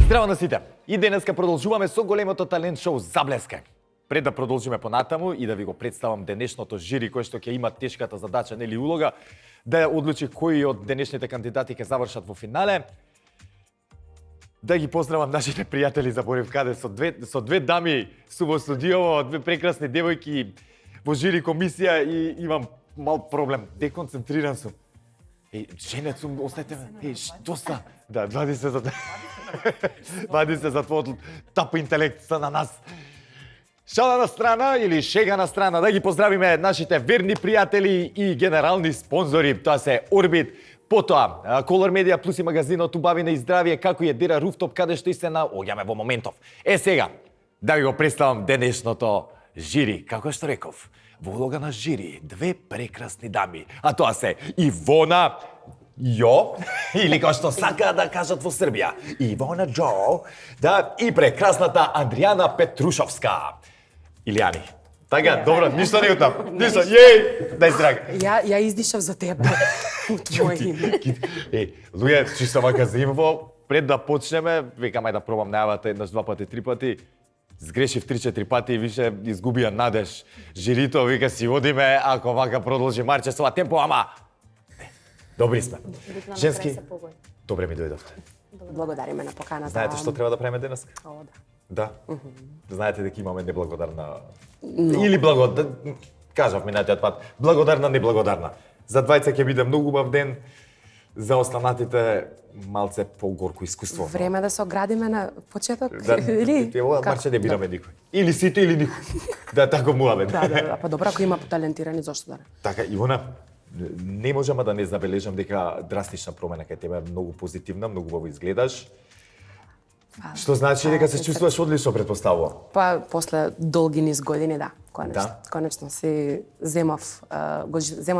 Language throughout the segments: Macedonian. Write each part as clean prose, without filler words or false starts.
Здраво на сите! И денеска продолжуваме со големото талент шоу Заблескај. Пред да продолжиме понатаму и да ви го представам денешното жири кој што ќе има тешката задача нели улога да ја одлучи кои од денешните кандидати ќе завршат во финале. Да ги поздравам нашите пријатели, заборев каде, со две дами су во студиово, две прекрасни девојки во жири комисија и имам мал проблем, деконцентриран сум. Женет сум, остајте ме. Што са? Да, 20 за 20 за твојот тап интелект са на нас. Шала на страна или шега на страна, да ги поздравиме нашите верни пријатели и генерални спонзори. Тоа се Орбит, потоа Color Media Plus и магазинот Убавина и здравје, како и Едира Руфтоп, каде што и се наоѓаме во моментов. Сега, да ви го представам денешното жири, како што реков. Во улога на жири, две прекрасни дами, а тоа се Ивона Јо, или како што сака да кажат во Србија, Ивона Джо, да, и прекрасната Андријана Петрушовска. Илијани. Така, добро, ништо не утам. Ништо, дај здрага. Ја издишав за тебе. Твој име. Луѓе, чисто вака за инфо, пред да почнеме, викам ај да пробам најавата еднаш, два пати, три пати. Сгрешив 3-4 пати и више изгубија надеж. Жирито вика си одиме, ако вака продолжи Марче со ова темпо, ама добри сме. Женски, добре ми дојдовте. Благодариме на поканата. Знаете што треба да правиме денес? О, да. Да. Знаете дека имаме неблагодарна или кажав минатиот пат, благодарна неблагодарна. За двајца ќе биде многу убав ден, за останатите малце погорко искуство. Време да се оградиме на почеток или ова Марче не бираме никој. Или сите или никој. Да, тако муаве. Да, па добро, ако има талентирани, зошто да не? Така, Ивона, не можам да не забележам дека драстична промена кај тебе, многу позитивна, многу убаво изгледаш. Што значи дека се чувствуваш одлично, претпоставувам? Па после долги низ години, да, конечно. Да. Конечно си земав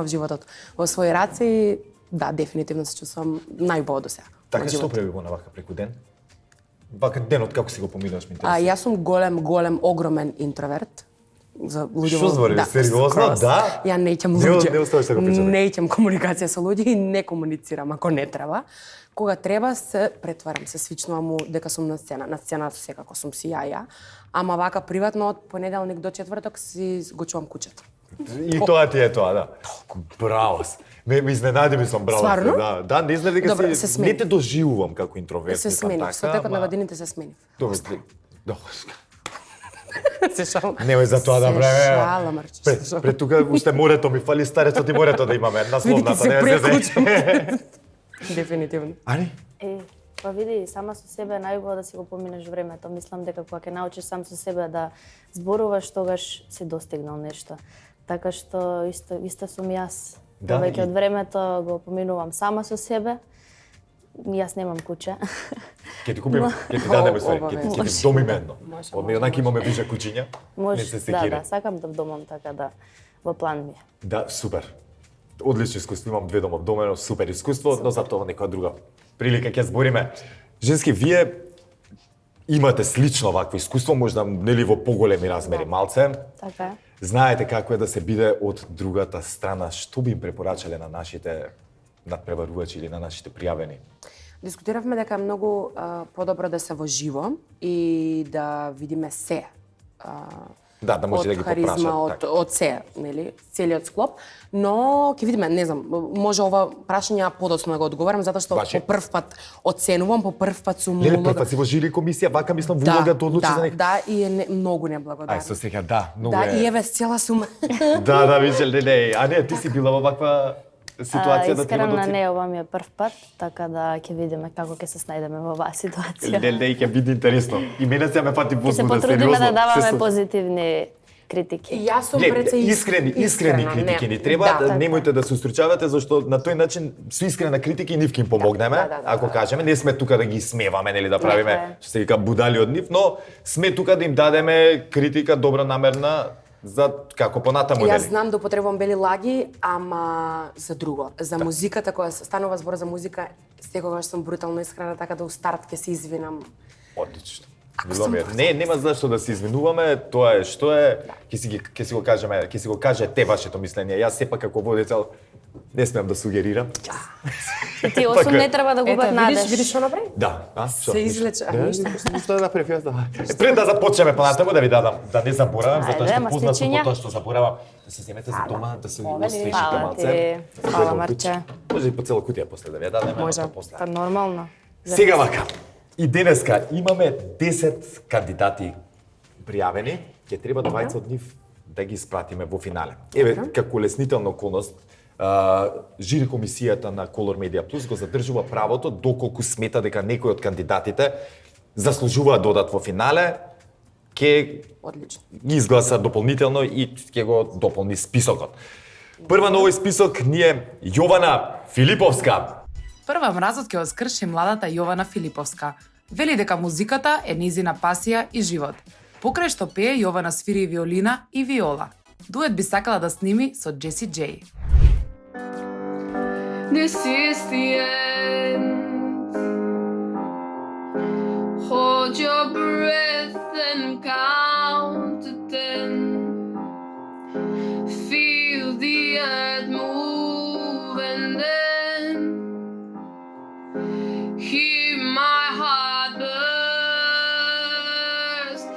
животот во своји раце и да, дефинитивно се чувствувам најубаво до сега. Така што преби го навака преку ден? Вака денот како си го поминуваш, ми интересува. Јас сум голем, огромен интроверт. За луѓе. Што збориш, сериозно? Да? Ја неќам луѓе. Не оставаш да го причинеш. Неќам комуникација со луѓе и не комуницирам ако не треба. Кога треба се претварам, се свичнувам му дека сум на сцена. На сцена секако сум си ја. Ама вака приватно од понеделник до четврток си го чувам куќето. И тоа ти е тоа, да. Браво. Ме изненади ми сум браво. Стварно? Да, не знам дека добре, си не те доживувам како интроверт. Се сменив, со текот на годините се сменив. Добре. Се шалам. Немој за тоа да правиме. Се шалам, Марче. Пред тука уште морето ми фали, старецот и морето да имаме една словната. Видите се прекучам. Дефинитивно. Ани? Па види, сама со себе најубаво да си го поминеш времето. Мислам дека кога ќе научиш сам со себе да зборуваш, тогаш си достигнал нешто. Така што исто сум јас. Да, Повеќе од времето го поминувам сама со себе. Јас немам куќа. Ќе ти купиме, ќе ти дадеме све, ќе ти домиме едно. Ми онака имаме више куќиња. Не се секири. Да, сакам да домам така да во план ми е. Да, супер. Одлично искуство, имам две домов домено, супер искуство, но за тоа некоја друга прилика ќе збориме. Женски, вие имате слично вакво искуство, можда нели во поголеми размери малце. Така е. Знаете како е да се биде од другата страна, што би им препорачале на нашите надпреварувачи или на нашите пријавени? Дискутиравме дека е многу подобро да се во живо и да видиме се. Да може да ги попрашат. Од се, нели, целиот склоп, но ќе видиме, не знам, може ова прашање подоцна да го одговорам затоа што по прв пат оценувам, по прв пат сум улога. Прв пат си во жири комисија, вака мислам во улога да одлучи за некој. Да, и е многу неблагодарна. Ај со сега, да, многу е. Да, и еве цела сум. Да, Мишел, не. А не, ти си била во ваква ситуација да ти искрено не, ова ми е прв пат, така да ќе видиме како ќе се снајдеме во оваа ситуација. Не, ќе биде интересно. И мене се ме фати возбуда, сериозно. Ќе се потрудиме да даваме позитивни критики. Јас сум преце искрени критики ни треба, немојте да се устручавате зашто на тој начин со искрена критика и нив ќе им помогнеме. Ако кажеме, не сме тука да ги смеваме, нели да правиме што се вика будали од нив, но сме тука да им дадеме критика добронамерна за како понатаму нели. Јас знам да употребувам бели лаги, ама за друго. За музиката, кога станува збор за музика, секогаш сум брутално искрена, така да у старт ќе се извинам. Одлично. Нема зашто да се извинуваме, тоа е што е, ќе си го кажеме, ќе си го кажете вашето мислење. Јас сепак како водител Не смеам да сугерирам. И ти 8 не треба да губат Ето, видиш надеж. што направи? Да, а? Што? Се излече, а ништо. Што да направи јас да. Пред да започнеме понатаму да ви дадам да не заборавам, Ајде, затоа што ама познат сум стечења. по тоа што заборавам, да се земете за дома, да се освежите Фала малце. ти. Фала, Марче. Може и по цела кутија после да ви ја дадеме, Може. ама после. Па нормално. Сега вака. И денеска имаме 10 кандидати пријавени, ќе треба 20 од нив да ги испратиме во финале. Еве, како леснителна околност, жири комисијата на Color Media Plus го задржува правото доколку смета дека некој од кандидатите заслужува да одат во финале, ќе Одлично. ги изгласа дополнително и ќе го дополни списокот. Прва на овој список ни е Јована Филиповска. Прва мразот ќе оскрши младата Јована Филиповска. Вели дека музиката е низина пасија и живот. Покрај што пее, Јована свири виолина и виола. Дует би сакала да сними со Джеси Джей. This is the end. Hold your breath and count to 10. Feel the earth move and then hear my heart burst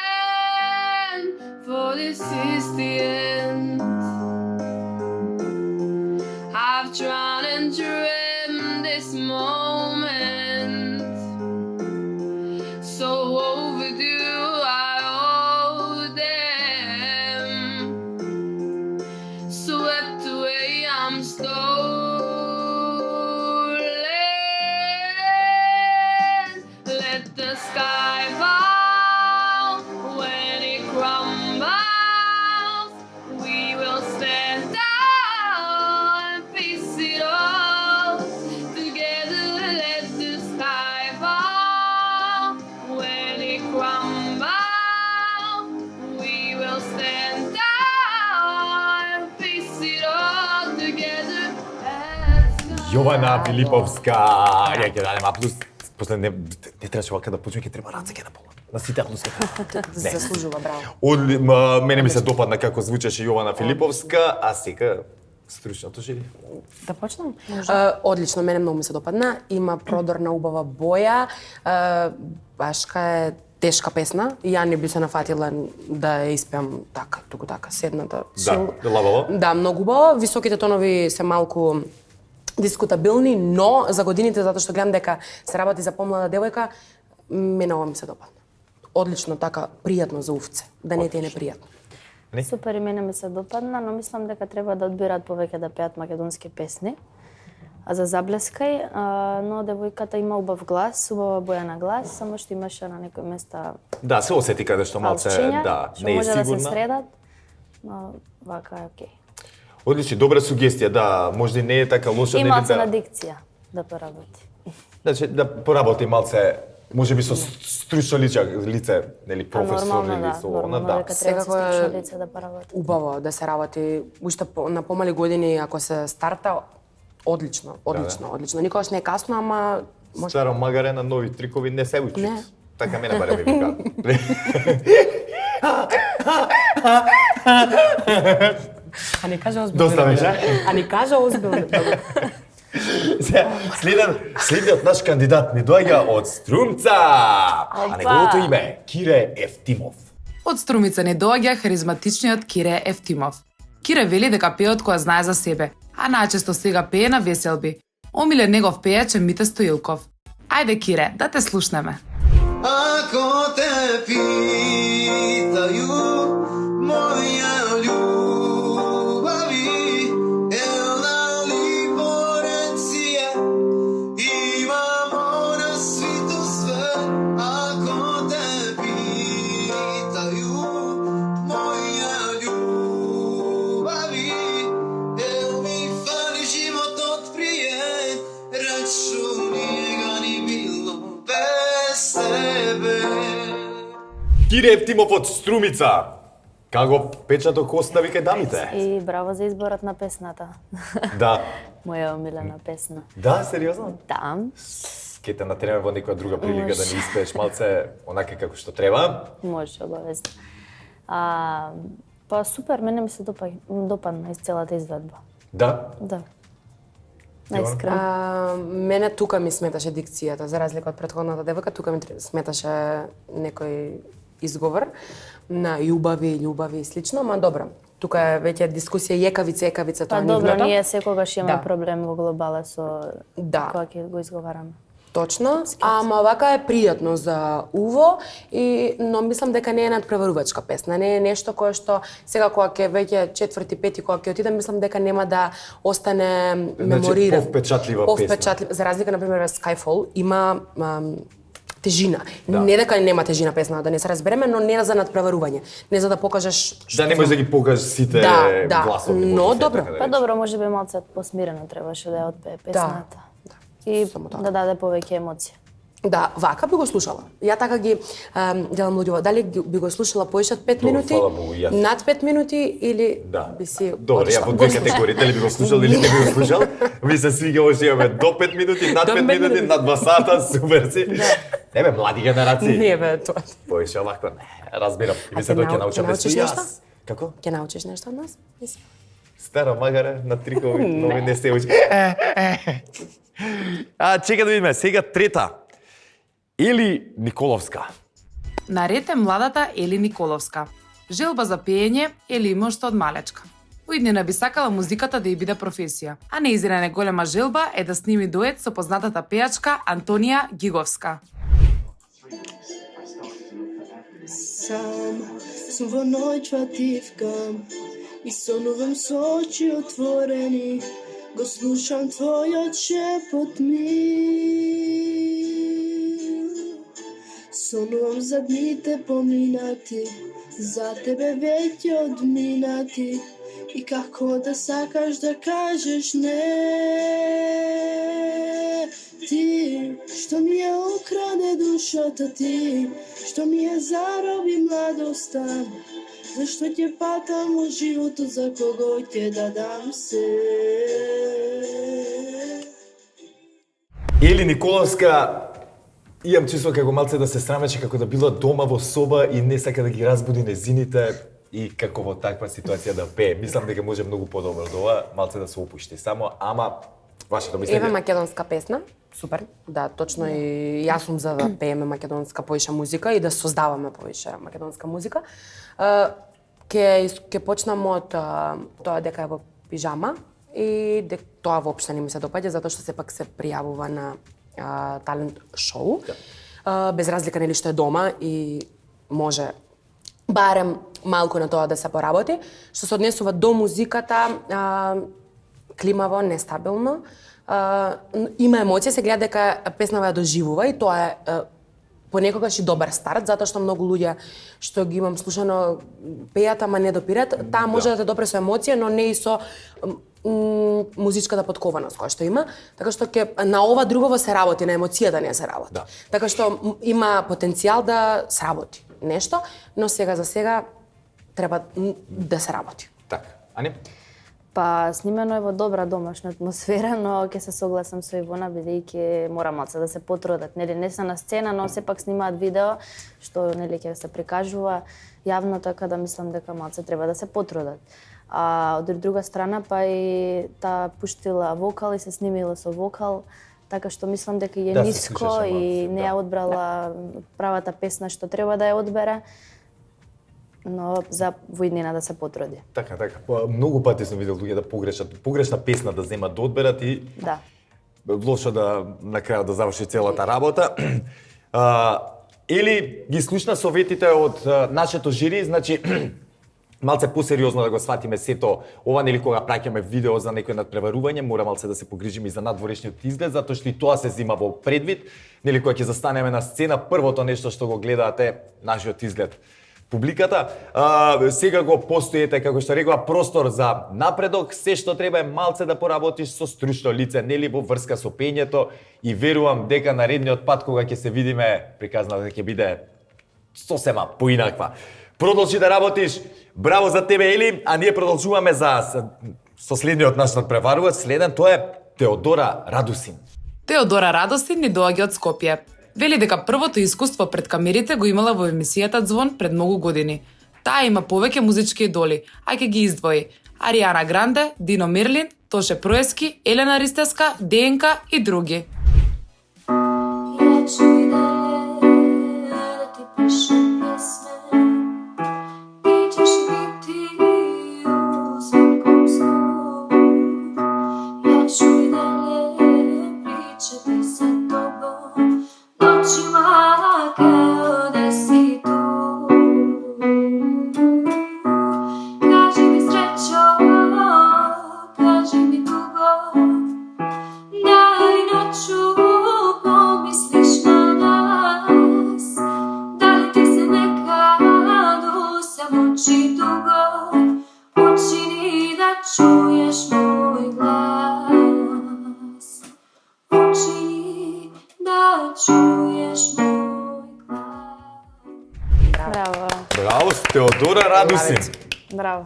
again. For this is the end. I've tried and dreamt this moment, so overdue I owe them. Swept away, I'm stolen. Let the sky fall when it crumbles. We will stand tall and face it all together. Let the sky fall when it crumbles. We will stand tall and face it all together. Јована Филиповска. Ја ќе дадем аплус. После не требаше вака да почне, ќе треба раце ќе да пола. На сите аплуски. Заслужува, браво. Мене ми се допадна како звучеше Јована Филиповска, а сега стручното жири. Да почнем? Одлично, мене многу ми се допадна. Има продорна убава боја. Башка е тешка песна. Ја не би се нафатила да ја испеам така, туку така, седната. Да, лабаво. Да, многу убаво. Високите тонови се малку дискутабилни, но за годините, затоа што гледам дека се работи за помлада девојка, мене ова ми се допадна. Одлично, така, пријатно за увце, да не ти е непријатно. Супер, и мене ми се допадна, но мислам дека треба да одбират повеќе да пеат македонски песни. А за заблескај, но девојката има убав глас, убава боја на глас, само што имаше на некои места Да, се осети каде што малце, фалчиња, да, што не е може да се сигурна. средат, но вака е окей. Одлично, добра сугестија, да, можда и не е така лоша, И нели малце на да. дикција да поработи. Значи да поработи малце, можеби со стручно лице, нели професор нормално, или да, со она, нормално да. дека треба со Секако е стручно лице да поработи. Убаво да се работи, уште на помали години ако се старта, одлично, одлично, одлично. Никогаш не е касно, ама може. Старо магаре на нови трикови не се учи. Не. Така мене барем ми вика. А не кажа озбилно. Доста беше. А не кажа озбилно. Следниот наш кандидат ни доаѓа од Струмца. А неговото име е Кире Ефтимов. Од Струмица не доаѓа харизматичниот Кире Ефтимов. Кире вели дека пее од која знае за себе, а најчесто сега пее на веселби. Омилен негов пееч е Мите Стоилков. Ајде, Кире, да те слушнеме. Ако те питају, моја љубави, една ли пореција, имамо на свито све. Ако те питају, моја љубави, ми фали животот прие, речу нијега ни било без тебе. Кире Ефтимов од Струмица. Како печаток остави кај дамите? И браво за изборот на песната. Да. Моја омилена песна. Да, сериозно? Да. Ке те натераме во некоја друга прилика да ни испееш малце онака како што треба. Може, обавезно. Па супер, мене ми се допадна из целата изведба. Да. Да. Најискрено. Мене тука ми сметаше дикцијата, за разлика од претходната девојка, тука ми сметаше некој изговор на љубави и слично, ма добро. Тука е веќе дискусија екавица, тоа Па е добро, нивното. ние секогаш имаме Да. проблем во глобала со Да. кога ќе го изговараме. Точно, ама вака е пријатно за уво, но мислам дека не е надпреварувачка песна, не е нешто кое што сега кога ќе веќе четврти, пети кога ќе отидам, мислам дека нема да остане мемориран. повпечатлива песна. За разлика, например, Skyfall има тежина. Да. Не дека нема тежина песна, да не се разбереме, но не за надпреварување. Не за да покажеш Да не можеш да ги покажеш сите Да, гласови. но може добро. така да Па речеш. добро, може би малце посмирено требаше да ја одпее песната. И само така. да даде повеќе емоција. Да, вака би го слушала. Ја така ги делам луѓето. Дали би го слушала поише од 5 Добро, минути? фала Богу, јас. Над 5 минути или Да. би си Добро, ја отишла? во две категории, дали би го слушал или не би го слушал. Ви се свиѓа ова што имаме до 5 минути, над До 5 5 минути, минути. над 2 сата, супер си. Не бе, млади генерации. Не бе, тоа. Поише овако, не, разбирам. И А мислам ќе дека ќе научам научиш нешто и нешто? јас. Како? Ќе научиш нешто од нас? Мислам. Стара магаре на трикови, нови не се учи. Чека да видиме, сега трета. Или Николовска. Наред е младата Ели Николовска. Желба за пеење Ели има уште од малечка. Уиднина би сакала музиката да ја биде професија, а неизина најголема желба е да сними дует со познатата пејачка Антонија Гиговска. Сам сум во ноќ вативкам и сонувам со очи отворени, го слушам твојот шепот ми. Сонувам за дните поминати, за тебе веќе одминати, и како да сакаш да кажеш не. Ти, што ми ја украде душата, ти, што ми ја зароби младоста, зашто ќе патам во животот, за кого ќе дадам се. Ели Николовска, имам чувство како малце да се срамеше, како да била дома во соба и не сака да ги разбуди незините и како во таква ситуација да пее. Мислам дека може многу подобро од ова, малце да се опушти само, ама вашето Еве мислење? македонска песна. Супер. Да, точно и јас сум за да пееме македонска поише музика и да создаваме поише македонска музика. Ќе почнам од тоа дека е во пижама и тоа воопшто не ми се допаѓа затоа што сепак се пријавува на талент шоу. Без разлика нели што е дома и може барем малку на тоа да се поработи. Што се однесува до музиката, климаво, нестабилно. Има емоција, се гледа дека песнава ја доживува и тоа е понекогаш и добар старт, затоа што многу луѓе што ги имам слушано пеат, ама не допират, таа може да те допре со емоција, но не и со музичката подкованост која што има, така што ќе на ова другово се работи, на емоцијата не се работи. Да. Така што има потенцијал да сработи нешто, но сега за сега треба да се работи. Така, Ани? Па снимено е во добра домашна атмосфера, но ќе се согласам со Ивона бидејќи мора малце да се потрудат. Нели не се на сцена, но сепак снимаат видео што нели ќе се прикажува јавно, така да мислам дека малце треба да се потрудат. А од друга страна па и таа пуштила вокал и се снимила со вокал, така што мислам дека е Да, се ниско слушаше и малце, не ја одбрала правата песна што треба да ја одбере. Но за воиднина да се потруди. Така. Многу пати сум видел луѓе да погрешна песна да земат да одберат и Да. лошо да на крајот да заврши целата работа. Или ги слушна советите од нашето жири, значи малце посериозно да го сватиме сето ова, нели кога праќаме видео за некој надпреварување, мора малце да се погрижиме и за надворешниот изглед, затоа што и тоа се зима во предвид, нели кога ќе застанеме на сцена, првото нешто што го гледаат е нашиот изглед. Публиката, сега го постоите, како што рекоа, простор за напредок, се што треба е малце да поработиш со стручно лице, нели во врска со пењето и верувам дека наредниот пат кога ќе се видиме, приказната ќе биде сосема поинаква. Продолжи да работиш, браво за тебе Ели, а ние продолжуваме со следниот наш надпреварувач, следен тоа е Теодора Радосин. Теодора Радосин ни доаѓа од Скопје. Вели дека првото искуство пред камерите го имала во емисијата Звон пред многу години. Таа има повеќе музички идоли, а ќе ги издвои: Ариана Гранде, Дино Мерлин, Тоше Проески, Елена Ристеска, ДНК и други. Ja ću i dalje da ti pišem pjesme, ti ćeš biti u svakom snu. Ja ću i dalje pričati sa tobom noćima kada si tu. Kaži mi srećo, kaži mi dugo, da li noću pomisliš na nas? Da li ti se nekad u samoći dugo učini da čuješ moj glas? Učini da čuješ moj glas. Браво. Браво, Теодора Радусин. Браво.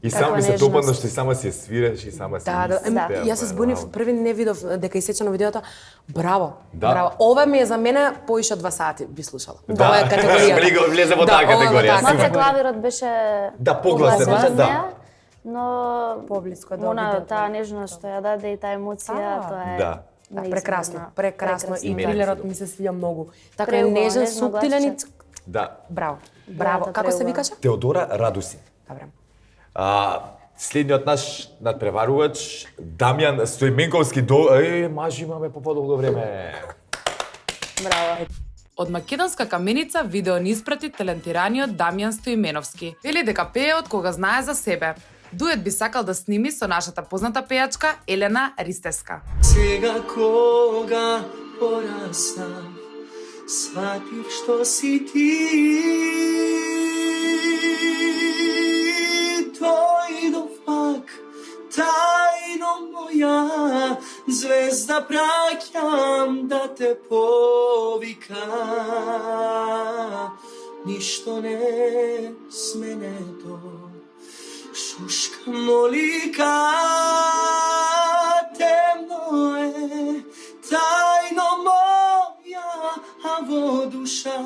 И Каква само ми се нежност. допадна што и сама си ја свираш и сама си Да, пеа, јас се збунив, браво. први не видов дека исече на видеото. Браво, Да. браво. Ова ми е за мене поише од 2 сати би слушала. Да. Ова е категоријата. Влезе во Да, таа ова во категорија, таа супер. Маце клавирот беше Да, погласен, погласнија, да. но Поблиско до она видеото. таа нежност што ја даде и таа емоција, тоа е Да. Да, неизмерна. прекрасно. И Мене трилерот се ми се свија многу. Така е Преубаво, нежен, нежно суптилен и гласче. Да. браво. Браво. Да, Како се преубаво. викаше? Теодора Радусин. Добре. Следниот наш надпреварувач Дамјан Стоименковски мажи имаме по подолго време. Браво. Од македонска каменица видео ни испрати талентираниот Дамјан Стоименовски. Вели дека пее од кога знае за себе. Дует би сакал да сними со нашата позната пејачка Елена Ристеска. Сега кога пораснав, сватив што си ти. Дојдов пак, тајно моја звезда праќам да те повика. Ништо не сменето, шушка молика. Темно е, тајно моја, а во душа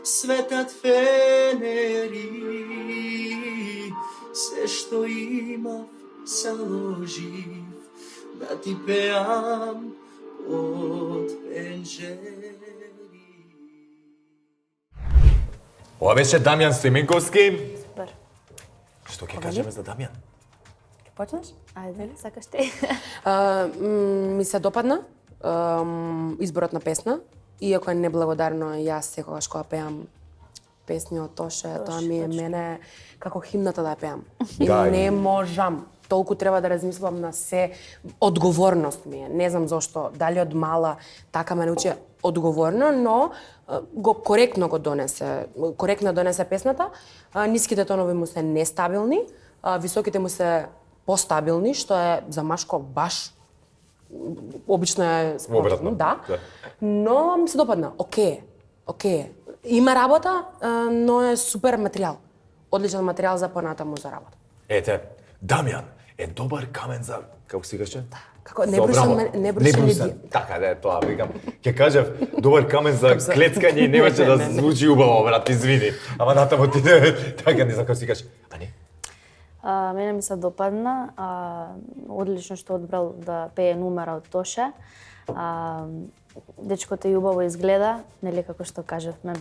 светат фенери. Се што имав заложив да ти пеам од пенџери. Ова беше Дамјан Стоименковски. Супер. Што ќе кажеме за Дамјан? Ќе почнеш? Ајде, сакаш ти? Ми се допадна изборот на песна, иако е неблагодарно, јас секогаш кога пеам песни од Тоше, тоа ми е мене како химната да ја пеам. И Да, и- не можам. Толку треба да размислувам на се. Одговорност ми е. Не знам зошто, дали од мала така ме научи одговорно, но коректно донесе песната. Ниските тонови му се нестабилни, високите му се постабилни, што е за машко баш обично е Обратно, да. да. Но ми се допадна. Океј е. Има работа, но е супер материјал. Одличен материјал за понатаму за работа. Ете, Дамјан е добар камен за, како си кажеш? Како За небрусан обработка. небрусан Небрусан. Така да е тоа, викам. Ќе кажев добар камен за клецкање и немаше да звучи убаво, брат, извини. Ама натаму ти така не знам како си кажеш. А не? Мене ми се допадна. Одлично што одбрал да пее numera од Тоше. Дечкото и убаво изгледа, нели како што кажавме,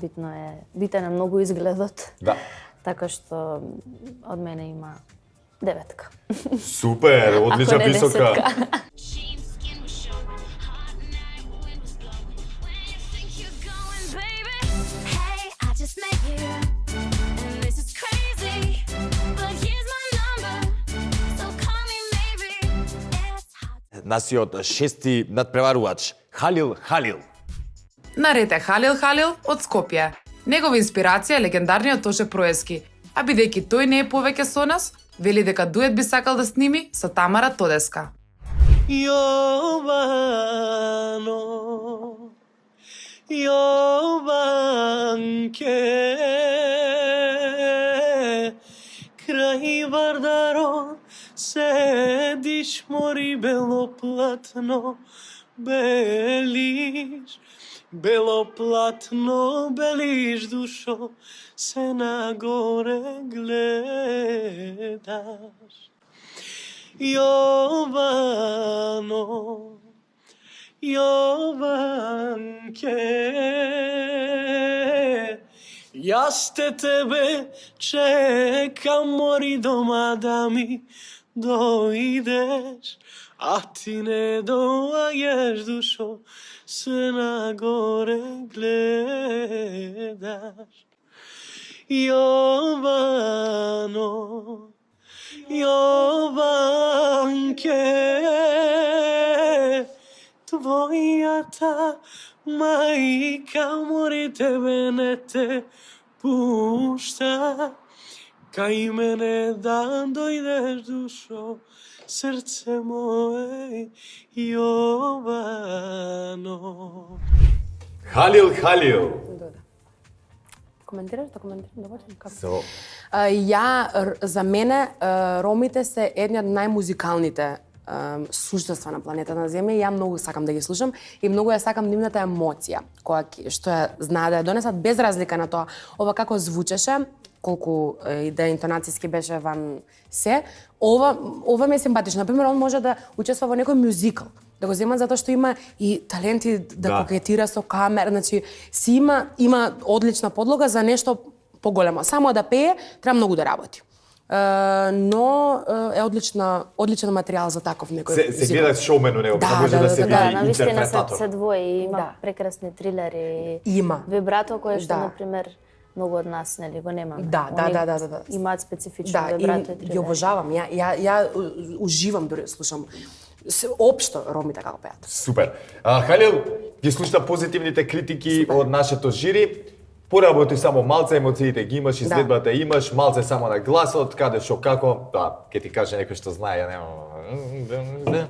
битен е многу изгледот. Да. Така што од мене има 9. Супер, одлична Ако не висока. 10. She's skin was showing, hot night, wind was blowing. Where you think you're going, baby? Hey, I just met you, and this is crazy. But here's my number, so call me maybe. It's hot. Насиот шести надпреварувач Халил Халил. Наред е Халил Халил од Скопје. Негова инспирација е легендарниот Тоше Проески, а бидејќи тој не е повеќе со нас, вели дека дует би сакал да сними со Тамара Тодеска. Јовано, Јованке, крај Вардаро седиш, мори бело платно, белиш, бело платно, белиш душо, се нагоре гледаш. Jovano, Jovanke, jaz te tebe čekam, mori doma da mi dojdeš, a ti ne dođeš, dušo, sve na gore gledaš. Jovano, Jovanke, tvoja ta majka mori tebe ne te pušta, kaj mene dan dojdeš, dušo, srce moje Jovano. Халил, Халил. Коментираш, да коментирам, да почнем како? За мене, ромите се едни од најмузикалните суштества на планетата на Земја и ја многу сакам да ги слушам и многу ја сакам нивната емоција, што ја знае да ја донесат без разлика на тоа ова како звучеше, колку и да интонацијски беше ван се, ова ми е симпатично. Например, он може да учествува во некој мюзикл, да го земат затоа што има и таленти да кокетира со камера, значи си има одлична подлога за нешто поголемо. Само да пее, треба многу да работи. Но е одличен материјал за таков некој. Се гледа шоумен у него, може да се види интерпретатор. Се двои, има прекрасни трилери. Има. Вибрато кое што, например, многу од нас нели го немаме. Да. Имаат специфично вибрато и трилери. Ја обожавам. Ја уживам дори слушам општо ромите како пеат. Супер. Халил, ги слушна позитивните критики од нашето жири. Поработи само малце, емоциите ги имаш, изгледбата имаш, малце само на гласот, каде шо како, ќе ти каже некој што знае, ја нема.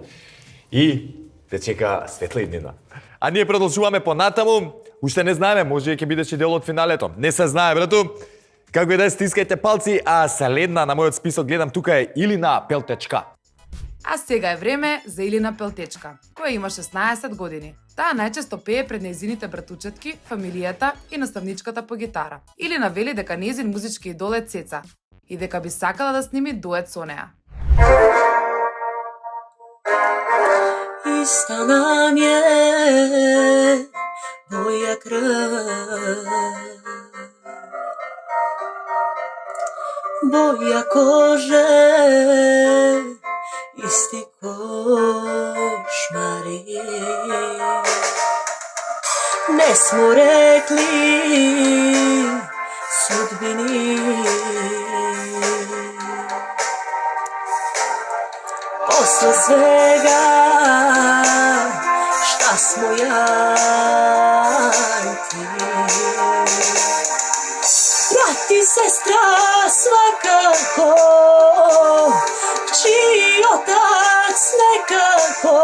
И те чека светла иднина. А ние продолжуваме понатаму, уште не знаеме, може ќе бидеш и дел од финалето. Не се знае, брату. Како и да стискајте палци, а следна на мојот список гледам тука е Илина Пелтечка. А сега е време за Илина Пелтечка, која има 16 години. Таа најчесто пее пред нејзините братучетки, фамилијата и наставничката по гитара. Илина вели дека нејзин музички идол е Цеца и дека би сакала да сними дует со неа. Иста нам е боја крв, боја коже, исти кошмари. Не смо рекли судбини, после свега шта смо ја и ти. Брат и сестра свакако, чиј отац некако,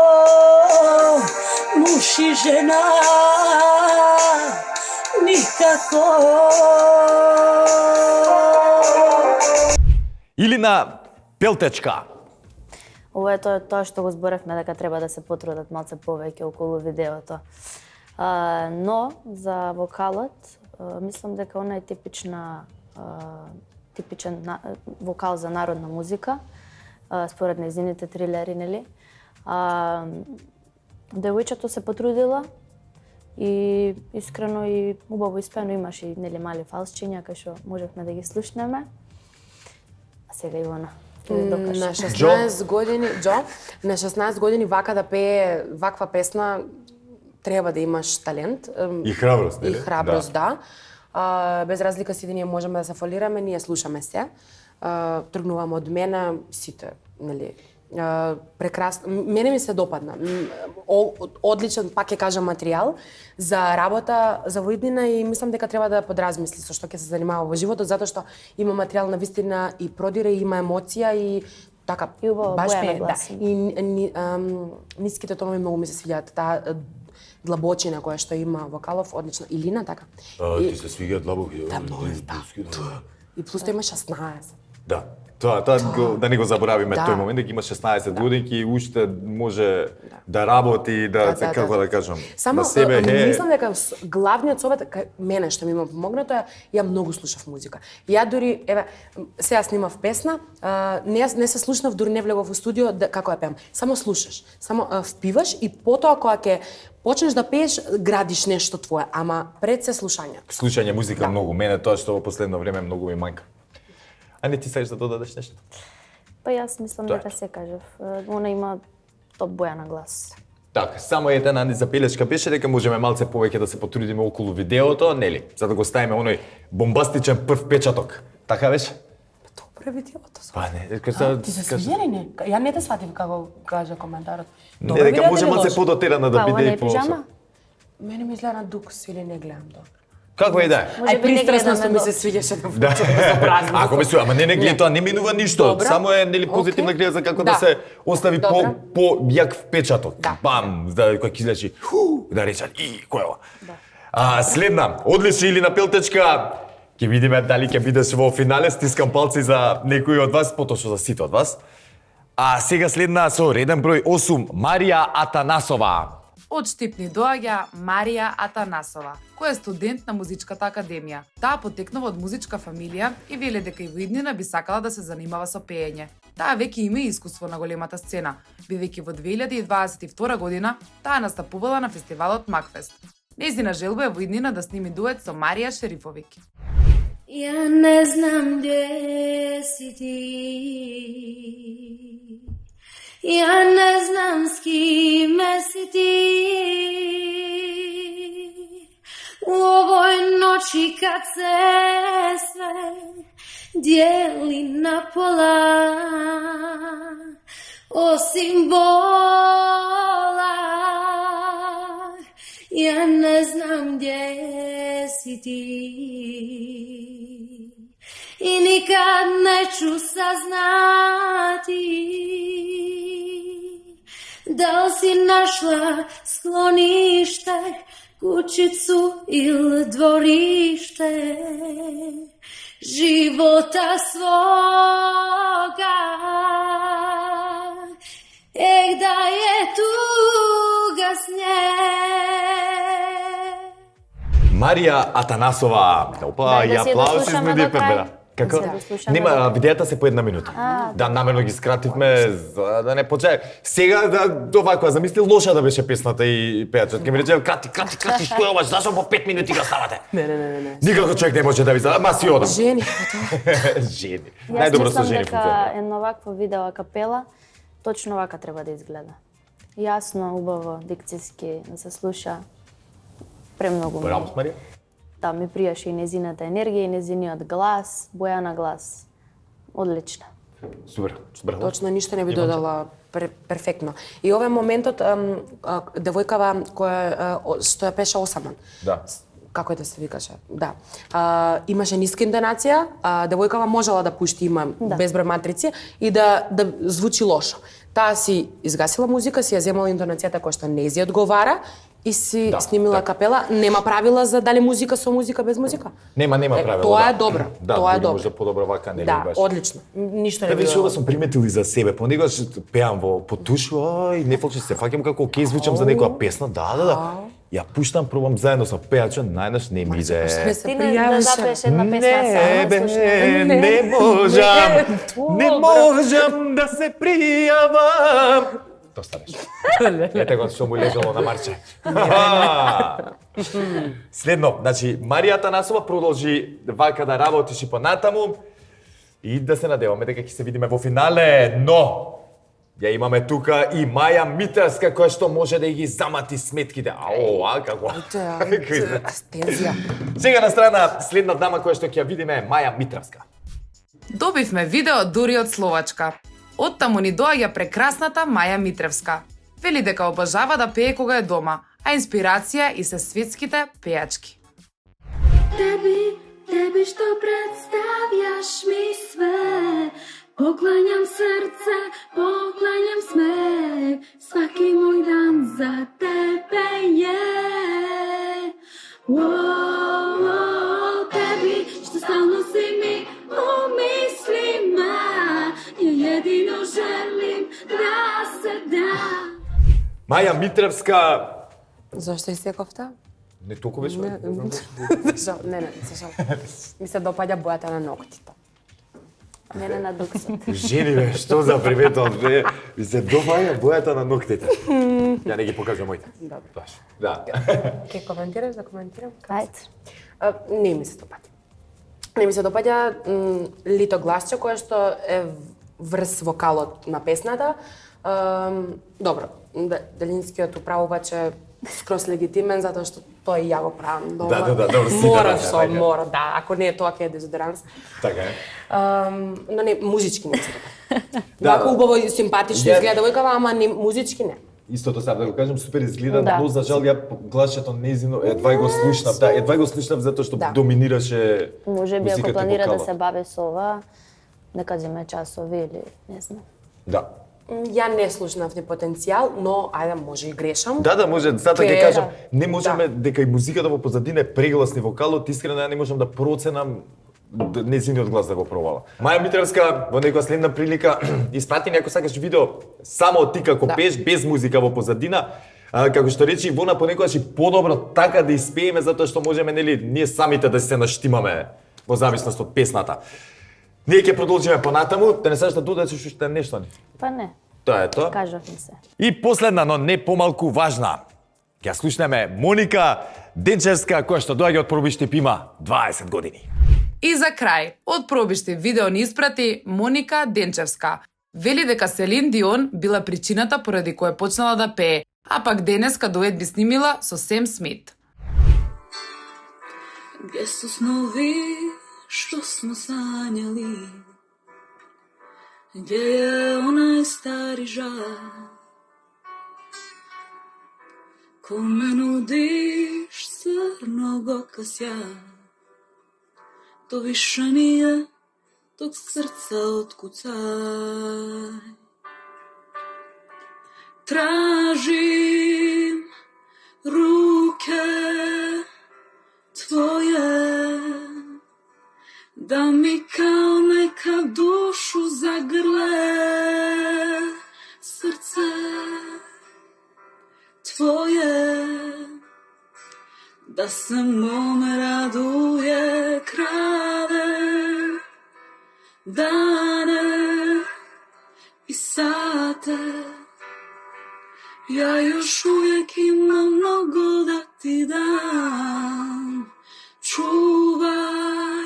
муж и жена никако. Илина Пелтечка. Ова е тоа што го зборевме, дека треба да се потрудат малце повеќе околу видеото. Но за вокалот, мислам дека она е типичен вокал за народна музика, според нејзините трилери, нели? Девојчето се потрудила и искрено и убаво испеано, имаше и нели мали фалсчиња кај што можевме да ги слушнеме. А сега Ивана на 16 години, на 16 години вака да пее ваква песна, треба да имаш талент. И храброст, нели? И храброст, да. Без разлика сите ние можеме да се фалираме, ние слушаме се. Тргнуваме од мене сите, нели? Прекрасно. Мене ми се допадна. Одличен, пак ќе кажам, материјал за работа за воиднина и мислам дека треба да подразмисли со што ќе се занимава во животот, затоа што има материјал на вистина и продира, и има емоција и така. И баш ме, да. И ниските тонови многу ми се свиѓаат. Таа длабочина која што има вокалов, одлично. Илина, така. Ти се свиѓаат длабоки. Да, многу, да. И плюс тоа има 16. Да. Тоа да не го заборавиме Да. тој момент, дека има 16 годинки и уште може да работи, како да кажам, Само на себе мислам дека главниот совет кај мене што ми има помогнато е ја многу слушав музика. Ја дури еве сега снимав песна, не се слушнав, дури не влегов во студио како ја пеам. Само слушаш, само впиваш и потоа кога ќе почнеш да пееш, градиш нешто твое, ама пред се слушањето. Слушање музика многу. Мене тоа што во последно време многу ми манка. А не ти сакаш да додадеш нешто? Па јас мислам дека се кажав. Она има топ Бојана глас. Така, само една запелешка беше дека можеме малце повеќе да се потрудиме околу видеото, нели? За да го ставиме оној бомбастичен прв печаток. Така беше? Добро видеото. Па не, Ти се свиѓа ли не? Ја не те сватив како кажа коментарот. Не, дека може малце подотерана да Па, ова биде не е и по. пижама? Мене ми изгледа на дукс или не гледам добро. Како и да е. Може Ај би не пристрасно гледаме што ми до- се свиѓаше да Да. се празни. Ако ми се, ама не гледа тоа, не минува ништо. Добра. Само е нели позитивна Окей. гледа за како Да. да се остави Добра. по јак впечаток. Да. Бам, да кој ќе излечи. Да речат и кој е ова? Следна, одлична или напелтечка. Ќе видиме дали ќе бидеш во финале, стискам палци за некој од вас, поточно за сите од вас. А сега следна со реден број 8, Марија Атанасова. Од Штип ни доаѓа Марија Атанасова, која е студент на Музичката академија. Таа потекнува од музичка фамилија и веле дека и во иднина би сакала да се занимава со пеење. Таа веќе има и искуство на големата сцена, бидејќи во 2022 година таа настапувала на фестивалот Макфест. Нејзина желба е во иднина да сними дует со Марија Шерифовик. Ja ne znam gdje si ti, ja ne znam s kime si ti. U ovoj noći kad se sve dijeli na pola, osim bola, ja ne znam gdje si ti. I nikad neću saznati da li si našla sklonište, kućicu ili dvorište života svoga. Da je tuga s nje. Марија Атанасова. Опа, Дај да и си ја аплаузи дослушаме измеѓу до крај. да. Како? Да си ја дослушаме Нема, до- видеата се по една минута. Да, намерно ги скративме за да не почне. Сега да овако замисли лоша да беше песната и пеачот. Ке ми рече крати, што е ова? Зашо по 5 минути го ставате? Не. Никако човек не може да ви за, ма си одам. Жени, Жени. Јас Најдобро со мислам жени дека функционира. една ваква видео капела точно вака треба да изгледа. Јасно, убаво, дикциски, да се слуша. Премногу ми. Браво, Марија. Да, ми пријаше и незината енергија, и незиниот глас, Бојана глас. Одлична. Супер, браво. точно ништо не би додала перфектно. И овој моментот девојкава која што ја пеше Осаман. Да. Како е да се викаше? Да. Имаше ниска интонација, девојкава можела да пушти има безброј матрици и да звучи лошо. Таа си изгасила музика, си ја земала интонацијата која што не зи одговара и си снимила капела. Нема правила за дали музика со музика, без музика. Нема правила. Тоа е да. добро. Да, Тоа е дури добро. може подобро вака, нели Да, баш. одлично. Ништо не Да, би виж, додала. ова сум приметил и за себе. Понекогаш пеам во потушу, ај, не фалче се фаќам како окей звучам за некоја песна, да. Ја пуштам, пробам заедно со пеачот, најнаш не ми иде. Не се Ти не пријавише. запееш една песна Не, сама, бе, слушна. не можам, не добро. можам да се пријавам. Доста беше. Ете го што му лежало на марче. Следно, значи, Марија Атанасова продолжи вака да работиш и понатаму и да се надеваме дека ќе се видиме во финале, но ја имаме тука и Маја Митевска која што може да ги замати сметките. Како? Ајде, тензија. Сега на страна следна дама која што ќе ја видиме е Маја Митевска. Добивме видео дури од Словачка. Оттаму ни доаѓа прекрасната Маја Митревска. Вели дека обожава да пее кога е дома, а инспирација и се светските пејачки. Tebi što predstavljaš mi sve, poklanjam srce, poklanjam smeh, svaki moj dan za tebe je. Tebi što stalno si mi u mislima, Маја Митревска, Зошто исековте? не толку беше. Не, не, зашо? Ми се допаѓа бојата на ноктите. Мене на дуксот. Жени бе, што за приметот бе? Ми се допаѓа бојата на ноктите. Ја не ги покажам моите. Добро. Баш. Да. Ке коментираш, да коментирам? Ајде. Не ми се допаѓа. Не ми се допаѓа лито гласче кое што е врз вокалот на песната. Добро, Делинскиот управувач е скроз легитимен затоа што тој ја го правам дома. Да, добро, Мора си со, ваѓа. мора, да, ако не е тоа ќе е дезодоранс. Така е. Но не, музички не се допаѓа. Да, Вака убаво и симпатично Ја- изгледа девојкава, ама не, музички не. Истото сам да го кажам, супер изгледа, Да. но за жал ја гласчето незино, едва го слушнав, да, едва го слушнав затоа што Да. доминираше Може би ако музиката и планира да вокалот. се бави со ова, нека земе часови или не знам. Да. Ја не слушнав ни потенцијал, но ајде може и грешам. Да, може, затоа ќе Ке- кажам, не можеме Да. дека и музиката во позадина е прегласни вокалот, искрено ја не можам да проценам незиниот глас да го пробала. Маја Митревска во некоја следна прилика испрати некој сакаш видео само ти како Да. пееш без музика во позадина. Како што речи Ивона, понекогаш и подобро така да испееме затоа што можеме нели ние самите да се наштимаме во зависност од песната. Ние ќе продолжиме понатаму, да не сакаш да додадеш уште нешто ни. Па не, Тоа е тоа. кажавме се. И последна, но не помалку важна. Ќе ја слушнеме Моника Денчевска, која што доаѓа од Пробиштип, има 20 години. И за крај, од Пробиштип видео ни испрати Моника Денчевска. Вели дека Селин Дион била причината поради која почнала да пее, а пак денеска дует би снимила со Сем Смит. Gdje su snovi što smo sanjali? Gdje je onaj stari žal? Kome nudiš crnog oka sjaj? To više nije tog srca otkucaj. Tražim ruke tvoje, da mi kao nekad dušu zagrle. Srce tvoje, da se mome raduje, krade dane i sate. Ja još uvijek imam mnogo da ti dam. Čuvaj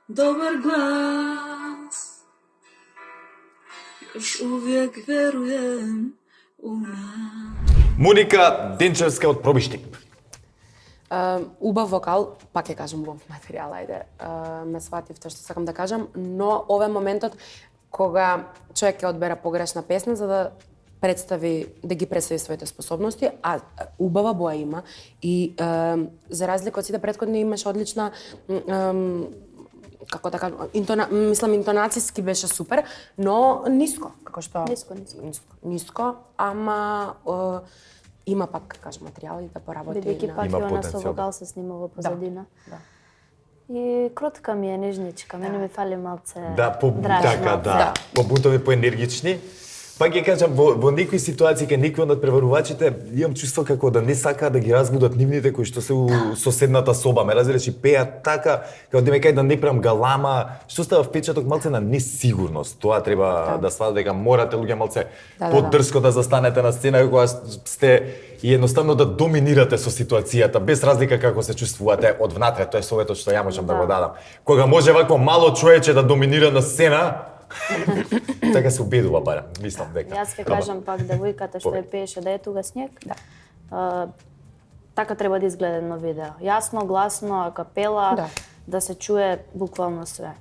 dobar glas, još uvijek vjerujem u nas. Моника Денчевска од Пробиштип. Убав вокал, пак ќе кажам убав материјал, ајде. Ме свативте што сакам да кажам, но овој моментот кога човек ќе одбера погрешна песна за да ги представи своите способности, а убава боја има и за разлика од сите претходни имаше одлична како да кажам, интонацијски беше супер, но ниско, како што ниско, ама има пак, кажам, материјал и да поработи. Бидејќи пак Има и она со потенцијал. вокал се снима во позадина. Да. И кротка ми е, нежничка, мене ми фали малце Да, драж така, малце. да. Побутови поенергични. Пак ќе кажам, во некои ситуации, кај некои од преварувачите, имам чувство како да не сакаат да ги разбудат нивните кои што се у соседната соба. Ме разбираш, и пеат така, како да ме кај да не правам галама, што става впечаток малце на несигурност. Тоа треба да сватат дека морате луѓе малце подрско да застанете на сцена кога сте и едноставно да доминирате со ситуацијата, без разлика како се чувствувате од внатре. Тоа е советот што ја можам да го дадам. Кога може вако мало човече да доминира на сцена, така се убедува барем, мислам дека. Јас ќе кажам пак девојката што ја пееше да е туга снег. Така треба да изгледа едно видео. Јасно, гласно, акапела, да се чуе буквално све.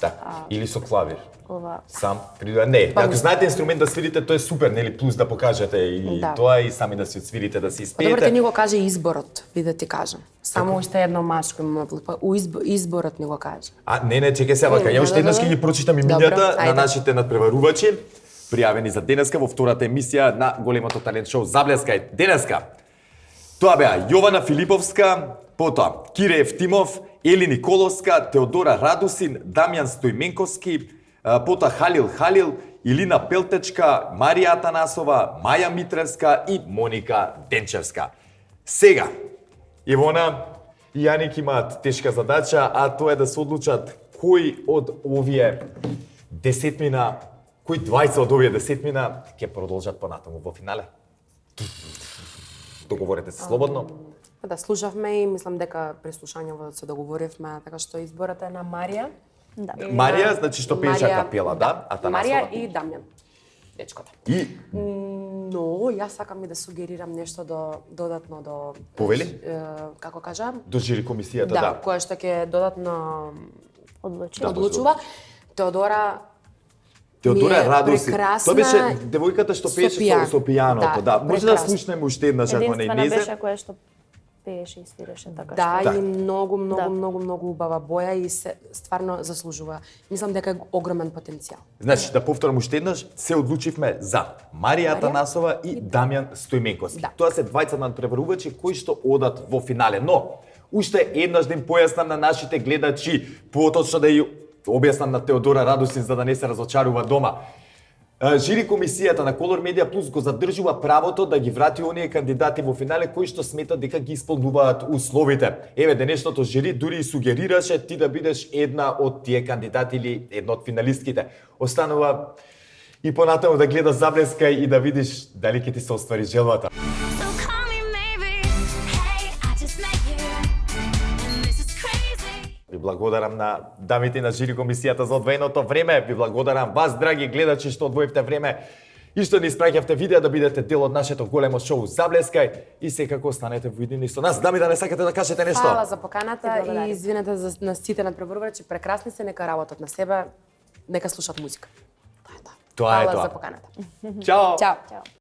Да. Или со клавир. Ова Сам придува. Не, ако знаете инструмент да свирите, тоа е супер, нели, плюс да покажете и тоа и сами да си отсвирите, да си испеете. Добро ти ни го каже изборот, ви да ти кажам. Само уште едно машко има изборот ни го каже. Не, чекај се, вака, ја уште еднаш ќе ги прочитам имињата на нашите надпреварувачи, пријавени за денеска во втората емисија на големото талент шоу Заблескај. Денеска тоа беа Јована Филиповска, потоа Кире Евтимов, Ели Николовска, Теодора Радусин, Дамјан Стојменковски, потоа Халил Халил Илина Пелтечка, Марија Атанасова, Маја Митревска и Моника Денчевска. Сега, Ивона и Јаник имаат тешка задача, а тоа е да се одлучат кој од овие 10 кои 20 од овие 10 ќе продолжат понатаму во финале. Договорете се слободно. Да, слушавме и мислам дека при слушањето се договоривме, така што изборот е на Марија. Да. Марија, значи што пееше капела, да? Атанасова. Марија и Дамјан, дечкото. И Но, јас сакам и да сугерирам нешто додатно до... Повели? Како кажа? До жири комисијата, Да, да. кое што ќе додатно Одлучува. Теодора Теодора ми е Радоси. прекрасна Тоа беше девојката што пееше со пијаното, да. Може да прекрасна. слушнеме уште еднаш ако не Единствена изнесе. беше која што пееше и свиреше така Да, што. и многу, многу, Да. многу, многу убава боја и се стварно заслужува. Мислам дека е огромен потенцијал. Значи, да повторам уште еднаш, се одлучивме за Марија Атанасова и Дамјан Стојменковски. Да. Тоа се двајца надпреварувачи кои што одат во финале. Но, уште еднаш да им појаснам на нашите гледачи, поточно да ја објаснам на Теодора Радосин за да не се разочарува дома. Жири комисијата на Color Media Plus го задржува правото да ги врати оние кандидати во финале кои што сметат дека ги исполнуваат условите. Еве, денешното жири дури и сугерираше ти да бидеш една од тие кандидати или една од финалистките. Останува и понатаму да гледаш Заблеска и да видиш дали ќе ти се оствари желбата. So call me maybe. Hey, I just met you. And this is crazy. Ви благодарам на дамите на жири комисијата за одвоеното време. Ви благодарам вас, драги гледачи, што одвоивте време и што ни испраќавте видеа да бидете дел од нашето големо шоу Заблескај и секако останете во едини со нас. Дами, да не сакате да кажете нешто? Фала за поканата И благодарам. и извинете на сите надпреварувачи, прекрасни се, нека работат на себе, нека слушат музика. Тоа е тоа. Тоа е Фала тоа. за поканата. Чао! Чао. Ćao.